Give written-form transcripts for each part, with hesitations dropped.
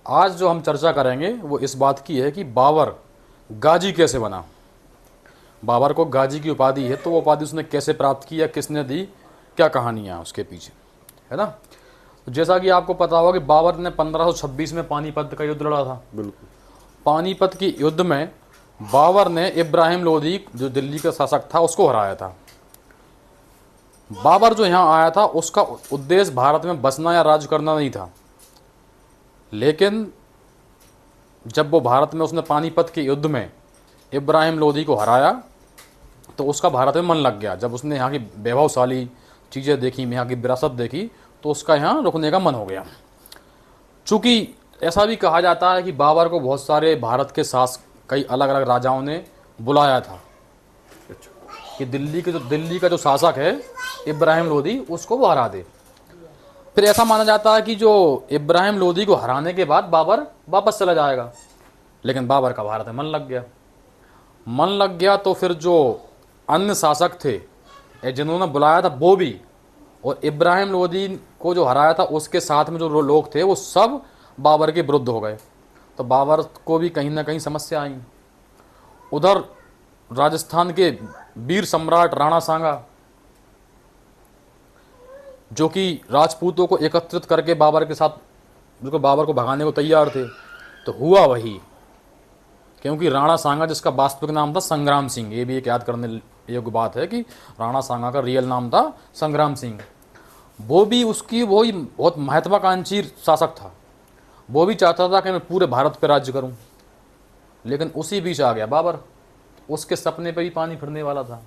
आज जो हम चर्चा करेंगे वो इस बात की है कि बाबर गाजी कैसे बना। बाबर को गाजी की उपाधि है, तो वो उपाधि उसने कैसे प्राप्त की या किसने दी, क्या कहानियाँ हैं उसके पीछे, है ना। तो जैसा कि आपको पता होगा कि बाबर ने 1526 में पानीपत का युद्ध लड़ा था। बिल्कुल। पानीपत की युद्ध में बाबर ने इब्राहिम लोदी जो दिल्ली का शासक था उसको हराया था। बाबर जो यहाँ आया था उसका उद्देश्य भारत में बसना या राज करना नहीं था, लेकिन जब वो भारत में उसने पानीपत के युद्ध में इब्राहिम लोदी को हराया तो उसका भारत में मन लग गया। जब उसने यहाँ की वैभवशाली चीज़ें देखी, यहाँ की विरासत देखी, तो उसका यहाँ रुकने का मन हो गया। चूँकि ऐसा भी कहा जाता है कि बाबर को बहुत सारे भारत के कई अलग अलग राजाओं ने बुलाया था कि दिल्ली का जो शासक है इब्राहिम लोदी, उसको वो हरा दे। फिर ऐसा माना जाता है कि जो इब्राहिम लोदी को हराने के बाद बाबर वापस चला जाएगा, लेकिन बाबर का भारत में मन लग गया। तो फिर जो अन्य शासक थे जिन्होंने बुलाया था वो भी, और इब्राहिम लोदी को जो हराया था उसके साथ में जो लोग थे वो सब बाबर के विरुद्ध हो गए। तो बाबर को भी कहीं ना कहीं समस्या आई। उधर राजस्थान के वीर सम्राट राणा सांगा, जो कि राजपूतों को एकत्रित करके बाबर के साथ बिल्कुल बाबर को भगाने को तैयार थे, तो हुआ वही। क्योंकि राणा सांगा जिसका वास्तविक नाम था संग्राम सिंह, ये भी एक याद करने योग्य बात है कि राणा सांगा का रियल नाम था संग्राम सिंह। वो भी वही बहुत महत्वाकांक्षी शासक था। वो भी चाहता था कि मैं पूरे भारत पर राज्य करूं, लेकिन उसी बीच आ गया बाबर। उसके सपने पे भी पानी फिरने वाला था।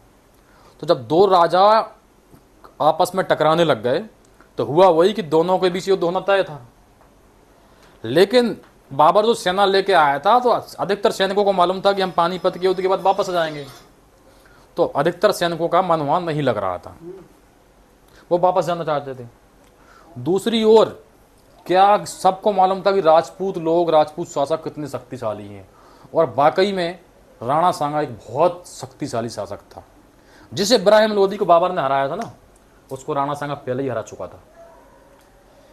तो जब दो राजा आपस में टकराने लग गए तो हुआ वही कि दोनों के बीच युद्ध होना तय था। लेकिन बाबर जो सेना लेके आया था तो अधिकतर सैनिकों को मालूम था कि हम पानीपत के युद्ध के बाद वापस आ जाएंगे, तो अधिकतर सैनिकों का मन वहां नहीं लग रहा था, वो वापस जाना चाहते थे। दूसरी ओर क्या सबको मालूम था कि राजपूत शासक कितने शक्तिशाली हैं, और वाकई में राणा सांगा एक बहुत शक्तिशाली शासक था। जिस इब्राहिम लोदी को बाबर ने हराया था ना, उसको राणा सांगा पहले ही हरा चुका था।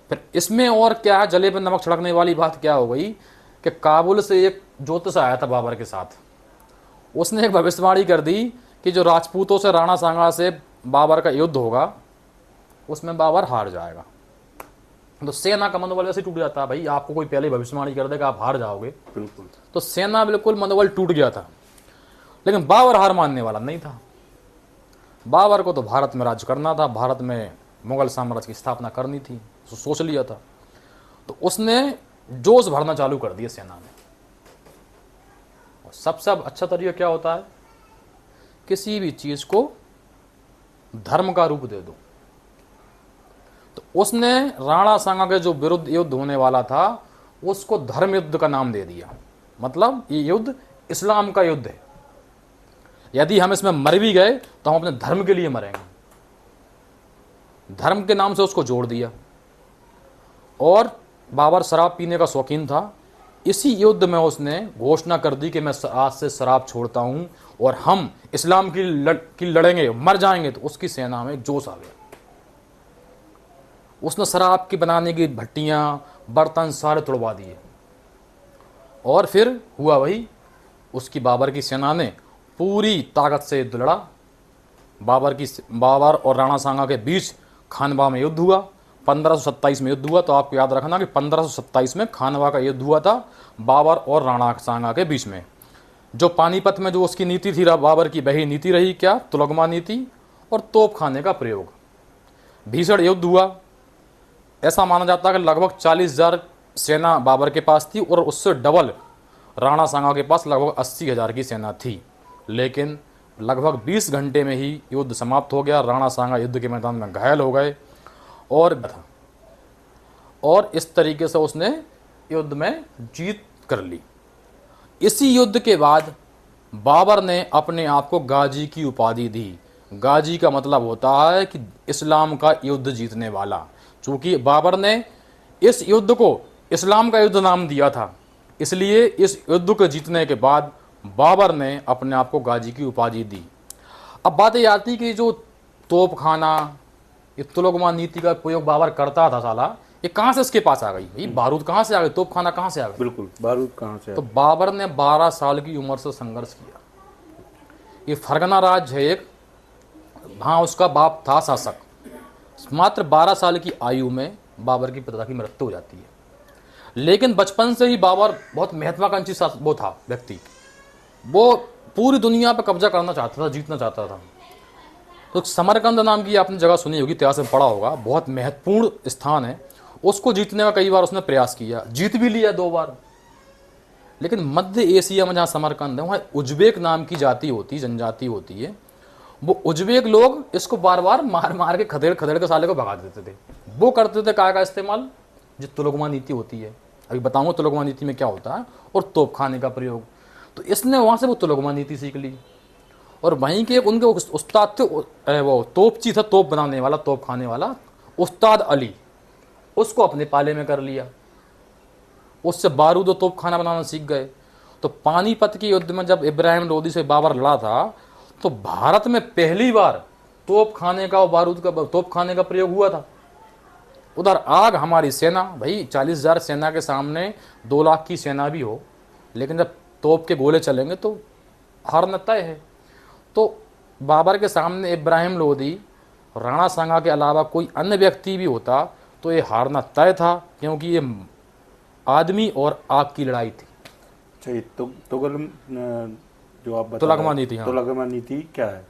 फिर इसमें और क्या जले पर नमक छिड़कने वाली बात क्या हो गई कि काबुल से एक ज्योतिष आया था बाबर के साथ। उसने एक भविष्यवाणी कर दी कि जो राजपूतों से राणा सांगा से बाबर का युद्ध होगा उसमें बाबर हार जाएगा। तो सेना का मनोबल वैसे टूट जाता है भाई, आपको कोई पहले भविष्यवाणी कर देगा आप हार जाओगे, बिल्कुल। तो सेना बिल्कुल मनोबल टूट गया था। लेकिन बाबर हार मानने वाला नहीं था। बाबर को तो भारत में राज्य करना था, भारत में मुगल साम्राज्य की स्थापना करनी थी, तो सोच लिया था। तो उसने जोश भरना चालू कर दिया सेना में। और सबसे अच्छा तरीका क्या होता है, किसी भी चीज को धर्म का रूप दे दो। तो उसने राणा सांगा के जो विरुद्ध युद्ध होने वाला था उसको धर्म युद्ध का नाम दे दिया। मतलब ये युद्ध इस्लाम का युद्ध है, यदि हम इसमें मर भी गए तो हम अपने धर्म के लिए मरेंगे। धर्म के नाम से उसको जोड़ दिया। और बाबर शराब पीने का शौकीन था। इसी युद्ध में उसने घोषणा कर दी कि मैं आज से शराब छोड़ता हूं और हम इस्लाम की लड़ेंगे, मर जाएंगे। तो उसकी सेना में जोश आ गया। उसने शराब की बनाने की भट्टियां, बर्तन सारे तुड़वा दिए। और फिर हुआ वही, उसकी बाबर की सेना ने पूरी ताकत से युद्ध लड़ा। बाबर और राणा सांगा के बीच खानवा में युद्ध हुआ। 1527 में युद्ध हुआ। तो आपको याद रखना कि 1527 में खानवा का युद्ध हुआ था बाबर और राणा सांगा के बीच में। जो पानीपत में जो उसकी नीति थी, बाबर की वही नीति रही, क्या, तुलगमा नीति और तोप खाने का प्रयोग। भीषण युद्ध हुआ। ऐसा माना जाता है कि लगभग 40,000 सेना बाबर के पास थी और उससे डबल राणा सांगा के पास लगभग 80,000 की सेना थी। लेकिन लगभग 20 घंटे में ही युद्ध समाप्त हो गया। राणा सांगा युद्ध के मैदान में घायल हो गए और इस तरीके से उसने युद्ध में जीत कर ली। इसी युद्ध के बाद बाबर ने अपने आप को गाजी की उपाधि दी। गाजी का मतलब होता है कि इस्लाम का युद्ध जीतने वाला। चूंकि बाबर ने इस युद्ध को इस्लाम का युद्ध नाम दिया था, इसलिए इस युद्ध को जीतने के बाद बाबर ने अपने आप को गाजी की उपाधि दी। अब बात ये आती कि जो तोप खाना, तुलगमा नीति का प्रयोग बाबर करता था साला, ये कहाँ से इसके पास आ गई भाई? बारूद कहाँ से आ गई? तोपखाना कहाँ से आ गई? बिल्कुल, बारूद कहाँ से तो बाबर ने 12 साल की उम्र से संघर्ष किया। ये फरगना राज्य है एक, वहाँ उसका बाप था शासक। मात्र 12 साल की आयु में बाबर की पिता की मृत्यु हो जाती है। लेकिन बचपन से ही बाबर बहुत महत्वाकांक्षी वो था व्यक्ति, वो पूरी दुनिया पर कब्जा करना चाहता था, जीतना चाहता था। तो समरकंद नाम की आपने जगह सुनी होगी, इतिहास में पढ़ा होगा, बहुत महत्वपूर्ण स्थान है। उसको जीतने का कई बार उसने प्रयास किया, जीत भी लिया 2 बार। लेकिन मध्य एशिया में जहाँ समरकंद है, वहाँ उज्बेक नाम की जाति होती, जनजाति होती है। वो उज्बेक लोग इसको बार बार मार मार के खदेड़ खदेड़ के साले को भगा देते थे। वो करते थे काय का इस्तेमाल, जो तुलगमा नीति होती है, अभी बताऊंगा तुलगमा नीति में क्या होता है, और तोप खाने का प्रयोग। तो इसने वहाँ से वो तुलगमा नीति सीख ली। और वहीं के उनके उस्ताद थे, वो तोपची था, तोप बनाने वाला, तोप खाने वाला, उस्ताद अली, उसको अपने पाले में कर लिया। उससे बारूद और तोप खाना बनाना सीख गए। तो पानीपत के युद्ध में जब इब्राहिम लोदी से बाबर लड़ा था, तो भारत में पहली बार तोप खाने का और बारूद का, तोप खाने का प्रयोग हुआ था। उधर आग हमारी सेना, भाई 40,000 सेना के सामने 2 लाख की सेना भी हो, लेकिन जब तोप के गोले चलेंगे तो हारना तय है। तो बाबर के सामने इब्राहिम लोदी, राणा सांगा के अलावा कोई अन्य व्यक्ति भी होता तो ये हारना तय था, क्योंकि ये आदमी और आग की लड़ाई थी। अच्छा, ये तुगलम जो आप बता तुलगमा नीति, हाँ। तुलगमा नीति क्या है?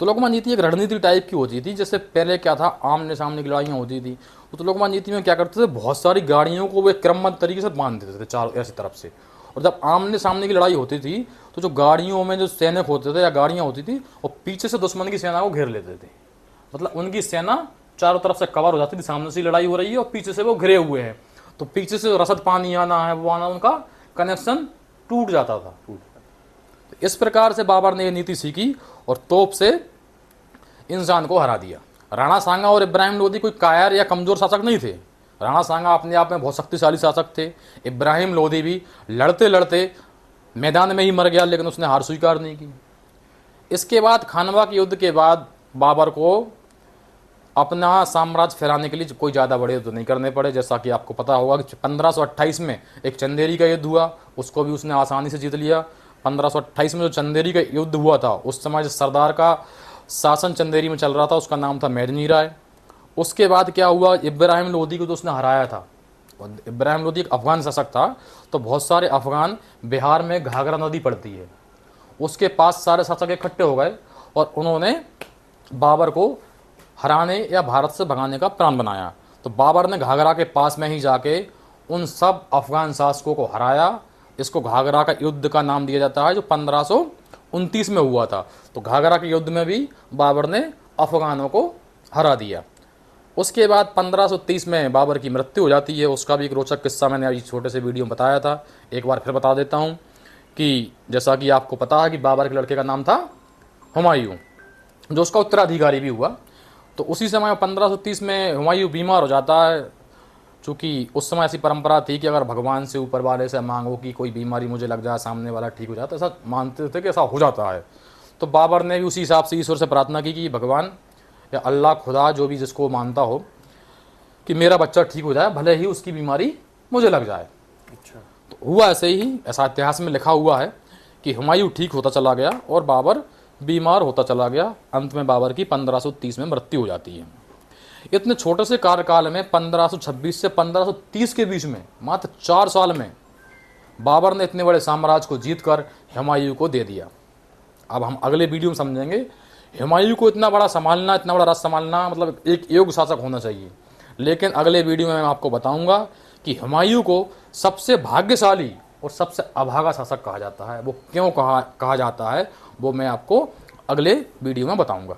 तुलगमा नीति एक रणनीति टाइप की होती थी। जैसे पहले क्या था, आमने सामने की लड़ाइयाँ होती थी। तो तुलगमा नीति में क्या करते थे, बहुत सारी गाड़ियों को वो एक क्रमबद्ध तरीके से बांध देते थे चारों ऐसी तरफ से। और जब आमने सामने की लड़ाई होती थी, तो जो गाड़ियों में जो सैनिक होते थे या गाड़ियाँ होती थी, वो पीछे से दुश्मन की सेना को घेर लेते थे। मतलब उनकी सेना चारों तरफ से कवर हो जाती थी, सामने से लड़ाई हो रही है और पीछे से वो घिरे हुए हैं। तो पीछे से रसद पानी आना है, वो आना, उनका कनेक्शन टूट जाता था। तो इस प्रकार से बाबर ने ये नीति सीखी और तोप से इंसान को हरा दिया। राणा सांगा और इब्राहिम लोदी कोई कायर या कमजोर शासक नहीं थे। राणा सांगा अपने आप में बहुत शक्तिशाली शासक थे। इब्राहिम लोदी भी लड़ते लड़ते मैदान में ही मर गया, लेकिन उसने हार स्वीकार नहीं की। इसके बाद खानवा के युद्ध के बाद बाबर को अपना साम्राज्य फैलाने के लिए कोई ज़्यादा बड़े युद्ध नहीं करने पड़े। जैसा कि आपको पता होगा कि 1528 में एक चंदेरी का युद्ध हुआ, उसको भी उसने आसानी से जीत लिया। 1528 में जो चंदेरी का युद्ध हुआ था, उस समय जो सरदार का शासन चंदेरी में चल रहा था, उसका नाम था मेदिनी राय। उसके बाद क्या हुआ, इब्राहिम लोदी को तो उसने हराया था। इब्राहिम लोदी एक अफगान शासक था, तो बहुत सारे अफगान, बिहार में घाघरा नदी पड़ती है, उसके पास सारे शासक इकट्ठे हो गए और उन्होंने बाबर को हराने या भारत से भगाने का प्लान बनाया। तो बाबर ने घाघरा के पास में ही जाके उन सब अफगान शासकों को हराया। इसको घाघरा का युद्ध का नाम दिया जाता है, जो 1529 में हुआ था। तो घाघरा के युद्ध में भी बाबर ने अफगानों को हरा दिया। उसके बाद 1530 में बाबर की मृत्यु हो जाती है। उसका भी एक रोचक किस्सा मैंने अभी छोटे से वीडियो में बताया था, एक बार फिर बता देता हूँ कि जैसा कि आपको पता है कि बाबर के लड़के का नाम था हुमायूं, जो उसका उत्तराधिकारी भी हुआ। तो उसी समय 1530 में हुमायूं बीमार हो जाता है। चूँकि उस समय ऐसी परंपरा थी कि अगर भगवान से, ऊपर वाले से मांगो कि कोई बीमारी मुझे लग जाए, सामने वाला ठीक हो जाता, ऐसा मानते थे कि ऐसा हो जाता है। तो बाबर ने भी उसी हिसाब से ईश्वर से प्रार्थना की कि भगवान या अल्लाह, खुदा, जो भी जिसको मानता हो, कि मेरा बच्चा ठीक हो जाए, भले ही उसकी बीमारी मुझे लग जाए। अच्छा, तो हुआ ऐसे ही, ऐसा इतिहास में लिखा हुआ है कि हुमायूं ठीक होता चला गया और बाबर बीमार होता चला गया। अंत में बाबर की 1530 में मृत्यु हो जाती है। इतने छोटे से कार्यकाल में 1526 से 1530 के बीच में मात्र 4 साल में बाबर ने इतने बड़े साम्राज्य को जीतकर हुमायूं को दे दिया। अब हम अगले वीडियो में समझेंगे हुमायूं को इतना बड़ा संभालना, इतना बड़ा राज्य संभालना, मतलब एक योग्य शासक होना चाहिए। लेकिन अगले वीडियो में मैं आपको बताऊंगा कि हुमायूं को सबसे भाग्यशाली और सबसे अभागा शासक कहा जाता है। वो क्यों कहा जाता है, वो मैं आपको अगले वीडियो में बताऊंगा।